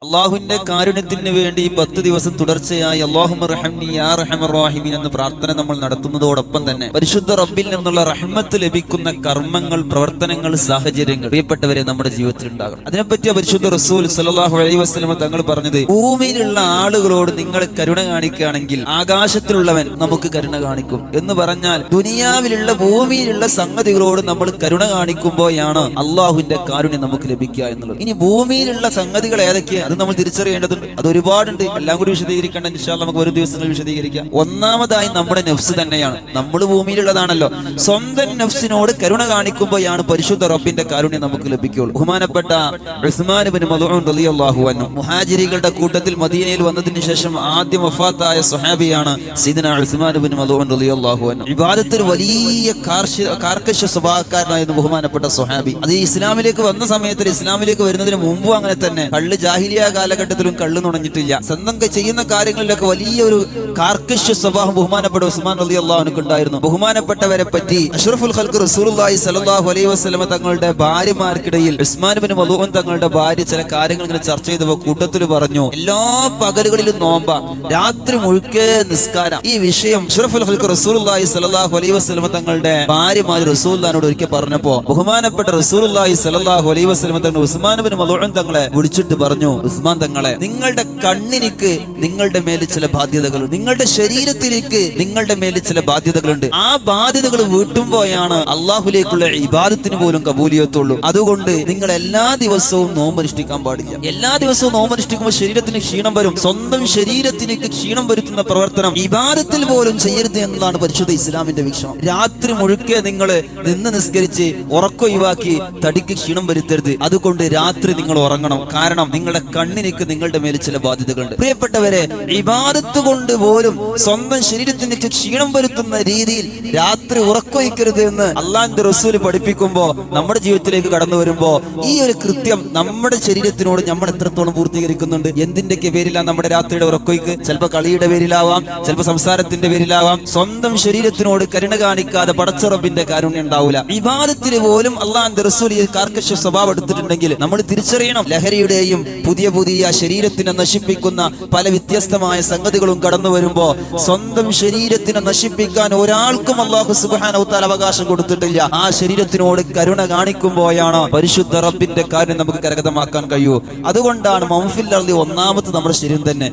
അള്ളാഹുവിന്റെ കാരുണ്യത്തിന് വേണ്ടി 10 ദിവസം തുടർച്ചയായി അല്ലാഹുമ്മ റഹ്മനി യാ റഹ്മർ റഹീമീൻ എന്ന പ്രാർത്ഥന നമ്മൾ നടത്തുന്നതോടൊപ്പം തന്നെ പരിശുദ്ധ റബ്ബിൽ നിന്നുള്ള റഹ്മത്ത് ലഭിക്കുന്ന കർമ്മങ്ങൾ, പ്രവർത്തനങ്ങൾ, സാഹചര്യങ്ങൾ പ്രിയപ്പെട്ടവരെ നമ്മുടെ ജീവിതത്തിൽ ഉണ്ടാകണം. അതിനെപ്പറ്റി പരിശുദ്ധ റസൂൽ സല്ലല്ലാഹു അലൈഹി വസല്ലം തങ്ങൾ പറഞ്ഞത്, ഭൂമിയിലുള്ള ആളുകളോട് നിങ്ങൾ കരുണ കാണിക്കുകയാണെങ്കിൽ ആകാശത്തിലുള്ളവൻ നമുക്ക് കരുണ കാണിക്കും എന്ന് പറഞ്ഞാൽ, ദുനിയാവിലുള്ള ഭൂമിയിലുള്ള സംഗതികളോട് നമ്മൾ കരുണ കാണിക്കുമ്പോഴാണ് അള്ളാഹുവിന്റെ കാരുണ്യം നമുക്ക് ലഭിക്കുക എന്നുള്ളത്. ഇനി ഭൂമിയിലുള്ള സംഗതികൾ ഏതൊക്കെയാണ് അത് നമ്മൾ തിരിച്ചറിയേണ്ടതുണ്ട്. അത് ഒരുപാടുണ്ട്, എല്ലാം കൂടി വിശദീകരിക്കേണ്ട ഇൻഷാ അല്ലാഹ് നമുക്ക് ഒരു ദിവസങ്ങളിൽ വിശദീകരിക്കാം. ഒന്നാമതായി നമ്മുടെ നഫ്സ് തന്നെയാണ്. നമ്മൾ ഭൂമിയിലുള്ളതാണല്ലോ. സ്വന്തം നഫ്സിനോട് കരുണ കാണിക്കുമ്പോഴാണ് പരിശുദ്ധ റബ്ബിന്റെ കാരുണ്യം നമുക്ക് ലഭിക്കുകയുള്ളൂ. ബഹുമാനപ്പെട്ട ഉസ്മാൻ ഇബ്നു മദ്ഊൻ റളിയല്ലാഹു അൻഹു മുഹാജിറുകളുടെ കൂട്ടത്തിൽ മദീനയിൽ വന്നതിന് ശേഷം ആദ്യം വഫാത്തായ സ്വഹാബിയാണ് സയ്യിദുനാ ഉസ്മാൻ ഇബ്നു മദ്ഊൻ റളിയല്ലാഹു അൻഹു. ഇബാദത്തിൽ വലിയ കാർക്കശ സ്വഭാവക്കാരനായിരുന്നു ബഹുമാനപ്പെട്ട സ്വഹാബി. അത് ഇസ്ലാമിലേക്ക് വന്ന സമയത്ത്, ഇസ്ലാമിലേക്ക് വരുന്നതിന് മുമ്പും അങ്ങനെ തന്നെ കള്ള് ജാഹിലിയ കാലഘട്ടത്തിലും കള്ളു നുണഞ്ഞിട്ടില്ല. സ്വന്തം ചെയ്യുന്ന കാര്യങ്ങളിലൊക്കെ വലിയൊരു കാർക്കശ സ്വഭാവം ബഹുമാനപ്പെട്ട ഉസ്മാൻ റളിയല്ലാഹു അൻഹു ഉണ്ടായിരുന്നു. ബഹുമാനപ്പെട്ടവരെ പറ്റി അഷ്റഫുൽ ഖൽഖ് റസൂലുള്ളാഹി സ്വല്ലല്ലാഹു അലൈഹി വസല്ലം തങ്ങളുടെ ഭാര്യമാർക്കിടയിൽ ഉസ്മാൻ ഇബ്നു മദ്ഊൻ തങ്ങളുടെ ഭാര്യ ചില കാര്യങ്ങൾ ഇങ്ങനെ ചർച്ച ചെയ്തപ്പോൾ കൂട്ടത്തിൽ പറഞ്ഞു, എല്ലാ പകലുകളിലും നോമ്പ, രാത്രി മുഴുക്കെ നിസ്കാരം. ഈ വിഷയം അഷ്റഫുൽ ഖൽഖ് റസൂലുള്ളാഹി സ്വല്ലല്ലാഹു അലൈഹി വസല്ലം തങ്ങളുടെ ഭാര്യമാർ റസൂലുള്ളാഹിനോട് ഒരിക്കൽ പറഞ്ഞപ്പോൾ ബഹുമാനപ്പെട്ട റസൂലുള്ളാഹി സ്വല്ലല്ലാഹു അലൈഹി വസല്ലം തങ്ങൾ ഉസ്മാൻ ഇബ്നു മദ്ഊൻ തങ്ങളെ വിളിച്ചിട്ട് പറഞ്ഞു, ഉസ്മാൻ തങ്ങളെ, നിങ്ങളുടെ കണ്ണിനിക്ക് നിങ്ങളുടെ മേലിൽ ചില ബാധ്യതകളുണ്ട്, നിങ്ങളുടെ ശരീരത്തിലേക്ക് നിങ്ങളുടെ മേലിൽ ചില ബാധ്യതകളുണ്ട്. ആ ബാധ്യതകൾ വീട്ടുമ്പോഴാണ് അള്ളാഹുലേക്കുള്ള ഇബാദത്തിന് പോലും കബൂലിയത്തുള്ളൂ. അതുകൊണ്ട് നിങ്ങൾ എല്ലാ ദിവസവും നോമ്പനുഷ്ഠിക്കാൻ പാടില്ല. എല്ലാ ദിവസവും നോമ്പനുഷ്ഠിക്കുമ്പോൾ ശരീരത്തിന് ക്ഷീണം വരും. സ്വന്തം ശരീരത്തിലേക്ക് ക്ഷീണം വരുത്തുന്ന പ്രവർത്തനം ഇബാദത്തിൽ പോലും ചെയ്യരുത് എന്നതാണ് പരിശുദ്ധ ഇസ്ലാമിന്റെ വീക്ഷണം. രാത്രി മുഴുക്കെ നിങ്ങൾ നിന്ന് നിസ്കരിച്ച് ഉറക്കൊഴിവാക്കി തടിക്ക് ക്ഷീണം വരുത്തരുത്. അതുകൊണ്ട് രാത്രി നിങ്ങൾ ഉറങ്ങണം. കാരണം നിങ്ങളുടെ കണ്ണിനിക്ക് നിങ്ങളുടെ മേൽ ചില ബാധ്യതകളുണ്ട്. പ്രിയപ്പെട്ടവരെ, ഇബാദത്ത് കൊണ്ട് പോലും സ്വന്തം ശരീരത്തിലേക്ക് ക്ഷീണം വരുത്തുന്ന രീതിയിൽ രാത്രി ഉറക്കൊഴിക്കരുത് എന്ന് അള്ളാഹുവിന്റെ റസൂൽ പഠിപ്പിക്കുമ്പോ നമ്മുടെ ജീവിതത്തിലേക്ക് കടന്നു വരുമ്പോ ഈ ഒരു കൃത്യം നമ്മുടെ ശരീരത്തിനോട് നമ്മൾ എത്രത്തോളം പൂർത്തീകരിക്കുന്നുണ്ട്? എന്തിന്റെയൊക്കെ പേരിലാണ് നമ്മുടെ രാത്രിയുടെ ഉറക്കൊയ്ക്ക്? ചിലപ്പോൾ കളിയുടെ പേരിലാവാം, ചിലപ്പോൾ സംസാരത്തിന്റെ പേരിലാവാം. സ്വന്തം ശരീരത്തിനോട് കരുണ കാണിക്കാതെ പടച്ച റബ്ബിന്റെ കാരുണ്യം ഉണ്ടാവില്ല. ഇബാദത്തിന് പോലും അള്ളാഹുവിന്റെ റസൂൽ ഈ കാർക്കശ സ്വഭാവം എടുത്തിട്ടുണ്ടെങ്കിൽ നമ്മൾ തിരിച്ചറിയണം. ലഹരിയുടെയും പുതിയ ശരീരത്തിനെ നശിപ്പിക്കുന്ന പല വ്യത്യസ്തമായ സംഗതികളും കടന്നു വരുമ്പോ സ്വന്തം ശരീരത്തിനെ നശിപ്പിക്കാൻ ഒരാൾക്കും അല്ലാഹു സുബ്ഹാനഹു വ തആല അവകാശം കൊടുത്തിട്ടില്ല. ആ ശരീരത്തിനോട് കരുണ കാണിക്കുമ്പോഴാണ് പരിശുദ്ധ റബ്ബിന്റെ കാര്യം നമുക്ക് കരഗതമാക്കാൻ കഴിയൂ. അതുകൊണ്ടാണ് മൗഫിൽ അർളി ഒന്നാമത്തെ നമ്മുടെ ശരീരം തന്നെ.